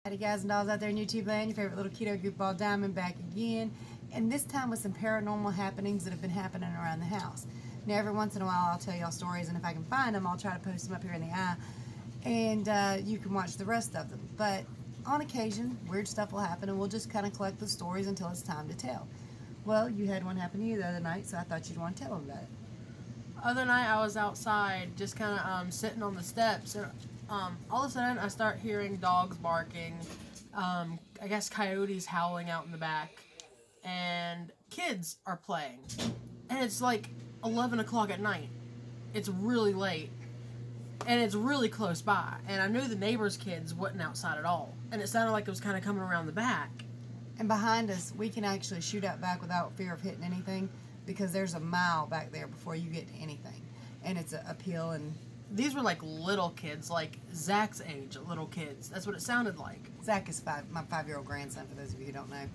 Howdy guys and dolls out there in YouTube land, your favorite little keto goofball Diamond back again, and this time with some paranormal happenings that have been happening around the house. Now every once in a while I'll tell y'all stories, and if I can find them I'll try to post them up here in the eye, and you can watch the rest of them. But on occasion weird stuff will happen and we'll just kind of collect the stories until it's time to tell. Well, you had one happen to you the other night, so I thought you'd want to tell them about it. Other night I was outside just kind of sitting on the steps, and all of a sudden I start hearing dogs barking, I guess coyotes howling out in the back, and kids are playing. And it's like 11 o'clock at night. It's really late. And it's really close by. And I knew the neighbor's kids wasn't outside at all. And it sounded like it was kind of coming around the back. And behind us, we can actually shoot out back without fear of hitting anything, because there's a mile back there before you get to anything. And it's uphill, and these were like little kids, like Zach's age, little kids. That's what it sounded like. Zach is my 5-year-old grandson, for those of you who don't know.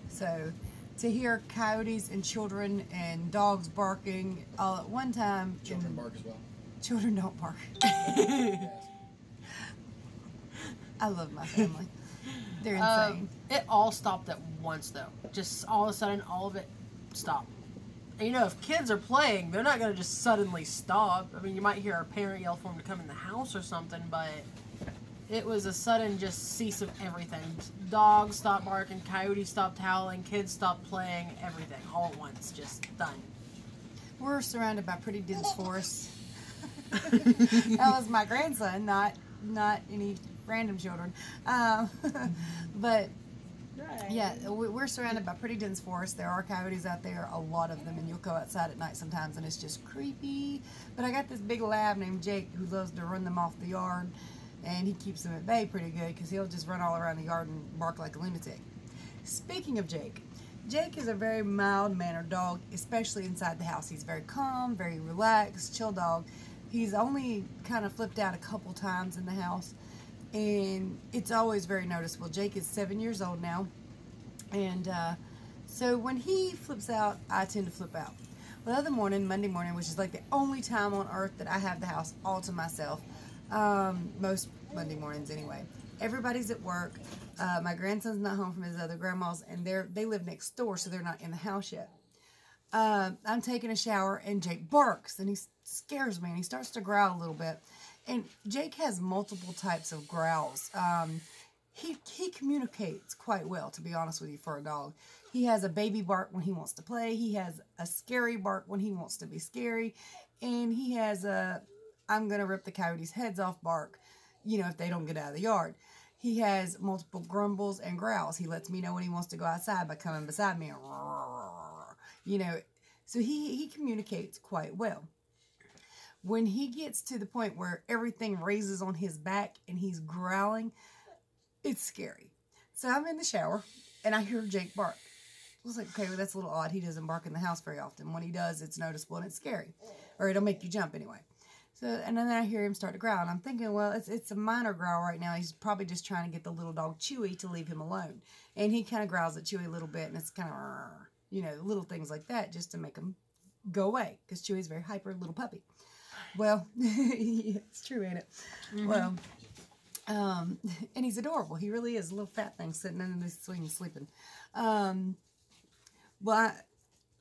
So to hear coyotes and children and dogs barking all at one time. Children bark as well. Children don't bark. I love my family. They're insane. It all stopped at once, though. Just all of a sudden, all of it stopped. And you know, if kids are playing, they're not going to just suddenly stop. I mean, you might hear a parent yell for them to come in the house or something, but it was a sudden just cease of everything. Dogs stopped barking, coyotes stopped howling, kids stopped playing, everything all at once, just done. We're surrounded by pretty dense forests. That was my grandson, not any random children. But yeah, we're surrounded by pretty dense forests. There are coyotes out there, a lot of them, and you'll go outside at night sometimes and it's just creepy. But I got this big lab named Jake who loves to run them off the yard, and he keeps them at bay pretty good because he'll just run all around the yard and bark like a lunatic. Speaking of Jake, Jake is a very mild-mannered dog, especially inside the house. He's very calm, very relaxed, chill dog. He's only kind of flipped out a couple times in the house, and it's always very noticeable. Jake is 7 years old now, and so when he flips out, I tend to flip out. Well, the other morning, Monday morning, which is like the only time on earth that I have the house all to myself, most Monday mornings anyway. Everybody's at work. My grandson's not home from his other grandma's, and they live next door, so they're not in the house yet. I'm taking a shower, and Jake barks, and he scares me, and he starts to growl a little bit. And Jake has multiple types of growls. He communicates quite well, to be honest with you, for a dog. He has a baby bark when he wants to play. He has a scary bark when he wants to be scary. And he has a I'm going to rip the coyotes' heads off bark, you know, if they don't get out of the yard. He has multiple grumbles and growls. He lets me know when he wants to go outside by coming beside me. You know, so he communicates quite well. When he gets to the point where everything raises on his back and he's growling, it's scary. So I'm in the shower and I hear Jake bark. I was like, okay, well, that's a little odd. He doesn't bark in the house very often. When he does, it's noticeable and it's scary. Or it'll make you jump anyway. So, and then I hear him start to growl. And I'm thinking, well, it's a minor growl right now. He's probably just trying to get the little dog Chewy to leave him alone. And he kind of growls at Chewy a little bit. And it's kind of, you know, little things like that just to make him go away. Because Chewy's a very hyper little puppy. Well, it's true, ain't it? Mm-hmm. Well, and he's adorable. He really is a little fat thing sitting in the swing sleeping. Well,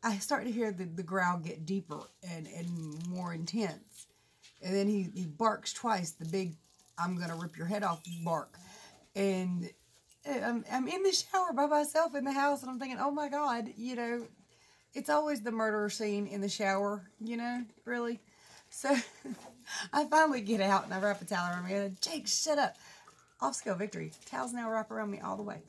I start to hear the growl get deeper and more intense. And then he barks twice, the big, I'm going to rip your head off bark. And I'm in the shower by myself in the house, and I'm thinking, oh my God, you know, it's always the murder scene in the shower, you know, really. So I finally get out and I wrap a towel around me. And Jake, shut up. Off-scale victory. Towels now wrap around me all the way.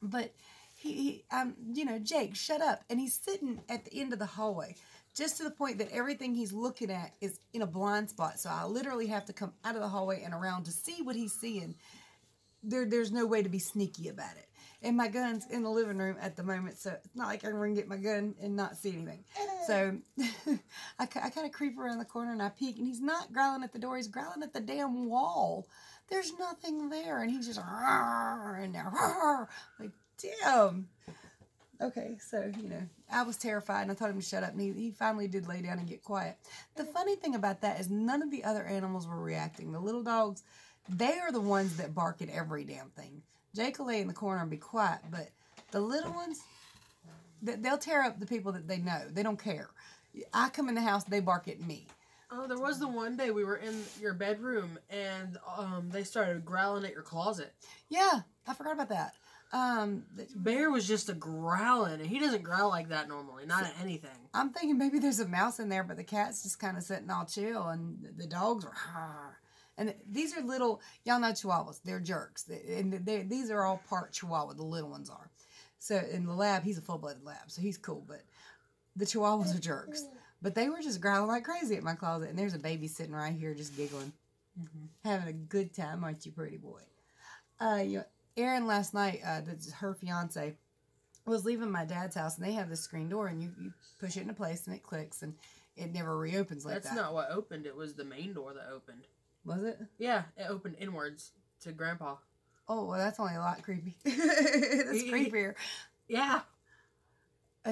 But you know, Jake, shut up. And he's sitting at the end of the hallway, just to the point that everything he's looking at is in a blind spot. So I literally have to come out of the hallway and around to see what he's seeing. There's no way to be sneaky about it. And my gun's in the living room at the moment, so it's not like I can run and get my gun and not see anything. So I kind of creep around the corner and I peek, and he's not growling at the door. He's growling at the damn wall. There's nothing there, and he's just and now like, damn. Okay, so, you know, I was terrified, and I told him to shut up, and he finally did lay down and get quiet. The funny thing about that is none of the other animals were reacting. The little dogs they are the ones that bark at every damn thing. Jake will lay in the corner and be quiet, but the little ones, they'll tear up the people that they know. They don't care. I come in the house, they bark at me. Oh, there was the one day we were in your bedroom and they started growling at your closet. Yeah, I forgot about that. Bear was just a growling, and he doesn't growl like that normally, not at anything. I'm thinking maybe there's a mouse in there, but the cat's just kind of sitting all chill, and the dogs are. And these are little, y'all know Chihuahuas. They're jerks, these are all part Chihuahua. The little ones are. So in the lab, he's a full-blooded lab, so he's cool. But the Chihuahuas are jerks. But they were just growling like crazy at my closet, and there's a baby sitting right here just giggling, having a good time, aren't you, pretty boy? Erin last night, that's her fiance, was leaving my dad's house, and they have this screen door, and you push it into place, and it clicks, and it never reopens like that. That's not what opened. It was the main door that opened. Was it? Yeah, it opened inwards to Grandpa. Oh, well, that's only a lot creepy. That's creepier. Yeah.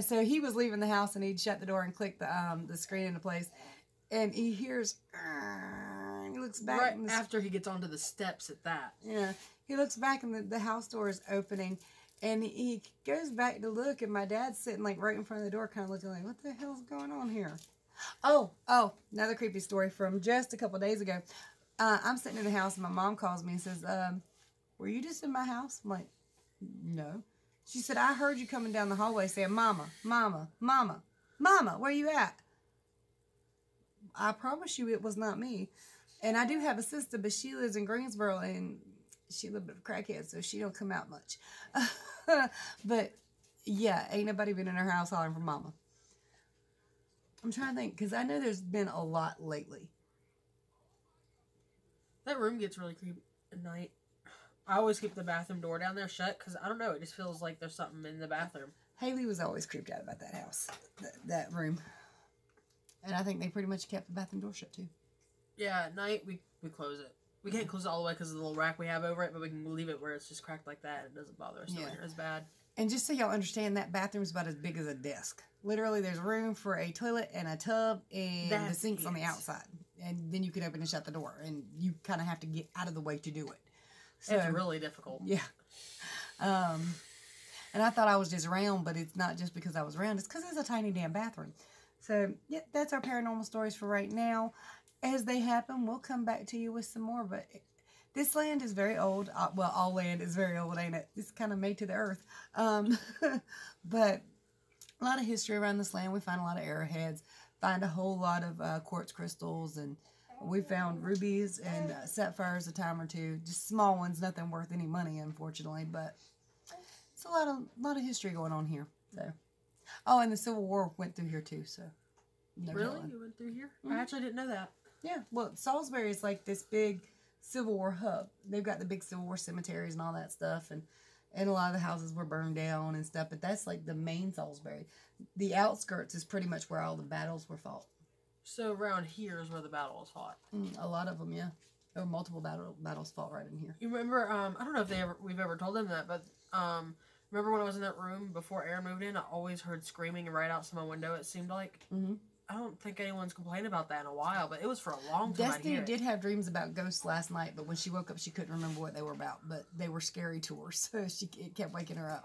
So he was leaving the house, and he'd shut the door and click the screen into place, and he hears, he looks back. Right after he gets onto the steps at that. Yeah. He looks back, and the house door is opening, and he goes back to look, and my dad's sitting like right in front of the door, kind of looking like, what the hell's going on here? Oh, another creepy story from just a couple days ago. I'm sitting in the house, and my mom calls me and says, were you just in my house? I'm like, no. She said, I heard you coming down the hallway saying, Mama, Mama, Mama, Mama, where you at? I promise you it was not me. And I do have a sister, but she lives in Greensboro, and she a little bit of a crackhead, so she don't come out much. But, yeah, ain't nobody been in her house hollering for Mama. I'm trying to think, because I know there's been a lot lately. That room gets really creepy at night. I always keep the bathroom door down there shut, because I don't know, it just feels like there's something in the bathroom. Haley was always creeped out about that house, that room. And I think they pretty much kept the bathroom door shut, too. Yeah, at night, we close it. We can't close it all the way because of the little rack we have over it, but we can leave it where it's just cracked like that. It doesn't bother us near as bad. And just so y'all understand, that bathroom's about as big as a desk. Literally, there's room for a toilet and a tub, and the sink's on the outside. And then you can open and shut the door, and you kind of have to get out of the way to do it. So, it's really difficult. Yeah. And I thought I was just round, but it's not just because I was round. It's because it's a tiny damn bathroom. So, yeah, that's our paranormal stories for right now. As they happen, we'll come back to you with some more. But this land is very old. Well, all land is very old, ain't it? It's kind of made to the earth. But a lot of history around this land. We find a lot of arrowheads. Find a whole lot of quartz crystals. And we found rubies and sapphires a time or two. Just small ones. Nothing worth any money, unfortunately. But it's a lot of history going on here. So, oh, and the Civil War went through here, too. So, no really? You went through here? I actually didn't know that. Yeah, well, Salisbury is like this big Civil War hub. They've got the big Civil War cemeteries and all that stuff, and a lot of the houses were burned down and stuff, but that's like the main Salisbury. The outskirts is pretty much where all the battles were fought. So around here is where the battle was fought? A lot of them, yeah. There were multiple battles fought right in here. You remember, I don't know if we've ever told them that, but remember when I was in that room before Aaron moved in, I always heard screaming right outside my window, it seemed like. I don't think anyone's complained about that in a while, but it was for a long time. Destiny did have dreams about ghosts last night, but when she woke up, she couldn't remember what they were about. But they were scary to her, so it kept waking her up.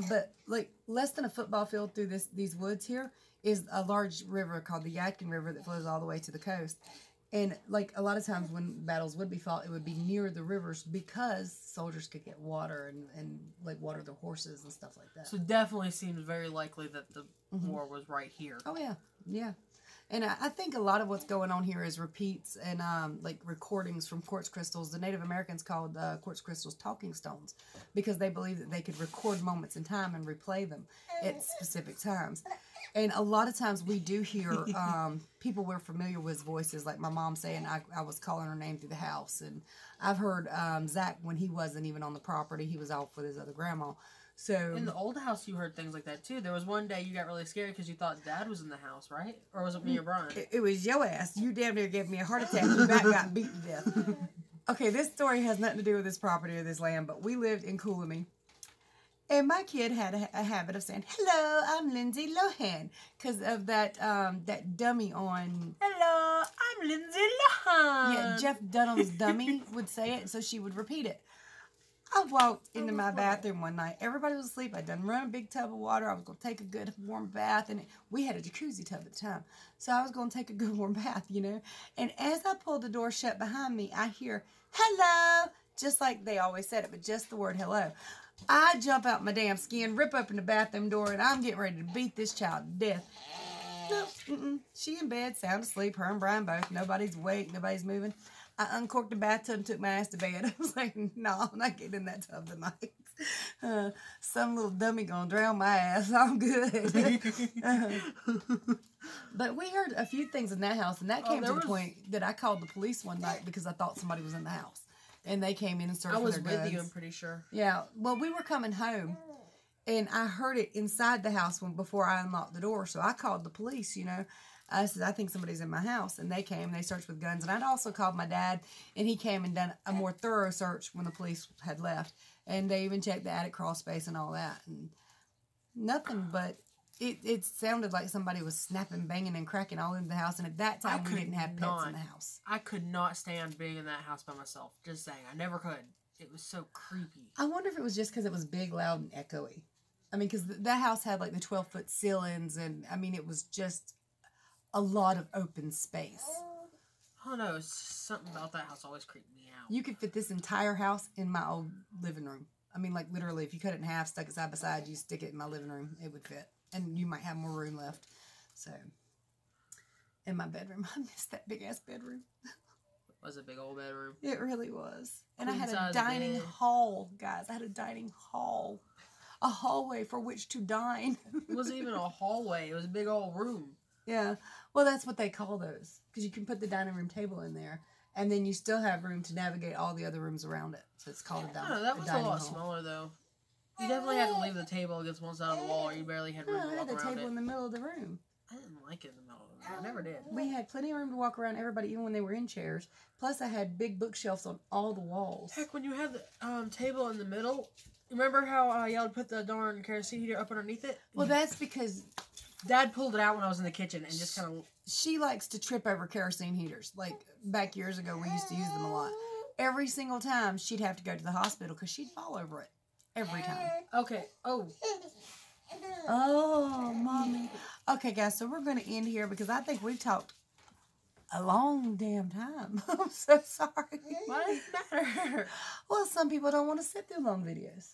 But like less than a football field through these woods here is a large river called the Yadkin River that flows all the way to the coast. And like a lot of times when battles would be fought, it would be near the rivers because soldiers could get water and like water their horses and stuff like that. So it definitely seems very likely that the war was right here. Oh yeah, yeah. And I think a lot of what's going on here is repeats and like recordings from quartz crystals. The Native Americans called quartz crystals talking stones because they believed that they could record moments in time and replay them at specific times. And a lot of times we do hear people we're familiar with voices, like my mom saying I was calling her name through the house. And I've heard Zach when he wasn't even on the property. He was off with his other grandma. So in the old house, you heard things like that, too. There was one day you got really scared because you thought Dad was in the house, right? Or was it me or Brian? It was your ass. You damn near gave me a heart attack. Your back got beat to death. Okay, this story has nothing to do with this property or this land, but we lived in Coolamy. And my kid had a habit of saying, "Hello, I'm Lindsay Lohan," because of that dummy on, "Hello, I'm Lindsay Lohan. Yeah, Jeff Dunham's dummy would say it, so she would repeat it. I walked into my bathroom one night. Everybody was asleep. I'd done run a big tub of water. I was going to take a good warm bath. And we had a jacuzzi tub at the time. So I was going to take a good warm bath, you know. And as I pulled the door shut behind me, I hear, hello. Just like they always said it, but just the word hello. I jump out my damn skin, rip open the bathroom door, and I'm getting ready to beat this child to death. No, she in bed, sound asleep, her and Brian both. Nobody's awake, nobody's moving. I uncorked the bathtub and took my ass to bed. I was like, no, I'm not getting in that tub tonight. Some little dummy gonna drown my ass. I'm good. But we heard a few things in that house, and that came to the point that I called the police one night because I thought somebody was in the house. And they came in and searched for their guns. I was with you, I'm pretty sure. Yeah, well, we were coming home, and I heard it inside the house before I unlocked the door, so I called the police, you know. I said, I think somebody's in my house. And they came, and they searched with guns. And I'd also called my dad, and he came and done a more thorough search when the police had left. And they even checked the attic crawl space and all that. And nothing, but it sounded like somebody was snapping, banging, and cracking all in the house. And at that time, we didn't have pets in the house. I could not stand being in that house by myself. Just saying. I never could. It was so creepy. I wonder if it was just because it was big, loud, and echoey. I mean, because that house had like the 12-foot ceilings. And, I mean, it was just a lot of open space. I don't know. Something about that house always creeped me out. You could fit this entire house in my old living room. I mean, like, literally, if you cut it in half, stuck it side by side, you stick it in my living room, it would fit. And you might have more room left. So, in my bedroom. I miss that big-ass bedroom. It was a big old bedroom. It really was. And I had a dining hall, guys. I had a dining hall. A hallway for which to dine. It wasn't even a hallway. It was a big old room. Yeah. Well, that's what they call those. Because you can put the dining room table in there. And then you still have room to navigate all the other rooms around it. So it's called a dining hall. That was a lot smaller, though. You definitely had to leave the table against one side of the wall. Or you barely had room to walk around it. I had the table in the middle of the room. I didn't like it in the middle of the room. I never did. We had plenty of room to walk around everybody, even when they were in chairs. Plus, I had big bookshelves on all the walls. Heck, when you had the table in the middle, remember how y'all would put the darn kerosene heater up underneath it? Well, that's because Dad pulled it out when I was in the kitchen and just kind of... She likes to trip over kerosene heaters. Like, back years ago, we used to use them a lot. Every single time, she'd have to go to the hospital because she'd fall over it. Every time. Okay. Oh. Oh, Mommy. Okay, guys, so we're going to end here because I think we've talked a long damn time. I'm so sorry. Why does it matter? Well, some people don't want to sit through long videos.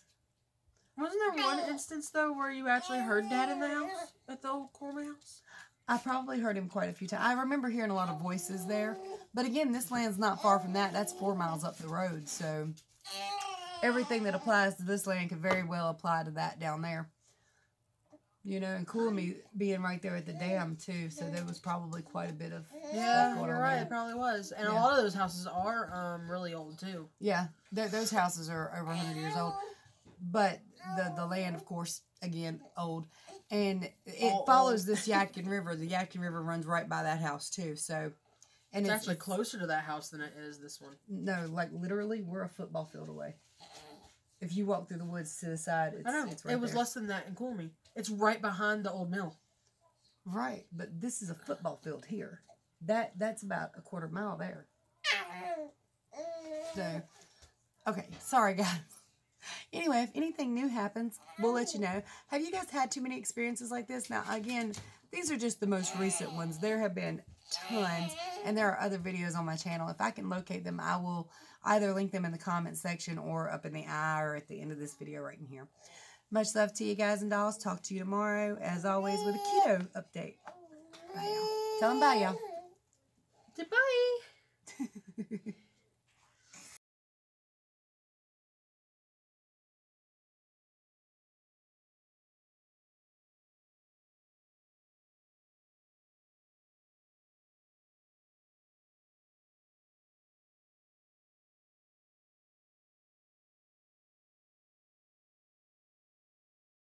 Wasn't there one instance, though, where you actually heard Dad in the house? At the old Coleman house? I probably heard him quite a few times. I remember hearing a lot of voices there. But again, this land's not far from that. That's 4 miles up the road. So everything that applies to this land could very well apply to that down there. You know, and Coolamy being right there at the dam, too. So there was probably quite a bit of stuff going on right. There. It probably was. And a lot of those houses are really old, too. Yeah. Those houses are over 100 years old. But the land, of course, again, old. And it follows this Yadkin River. The Yadkin River runs right by that house, too. So, and it's actually closer to that house than it is this one. No, like, literally, we're a football field away. If you walk through the woods to the side, it's right there. It was less than that in Coolamy. It's right behind the old mill. Right, but this is a football field here. That's about a quarter mile there. So, okay, sorry, guys. Anyway, if anything new happens, we'll let you know. Have you guys had too many experiences like this? Now, again, these are just the most recent ones. There have been tons, and there are other videos on my channel. If I can locate them, I will either link them in the comment section or up in the eye or at the end of this video right in here. Much love to you guys and dolls. Talk to you tomorrow, as always, with a keto update. Bye, y'all. Tell them bye, y'all. Goodbye.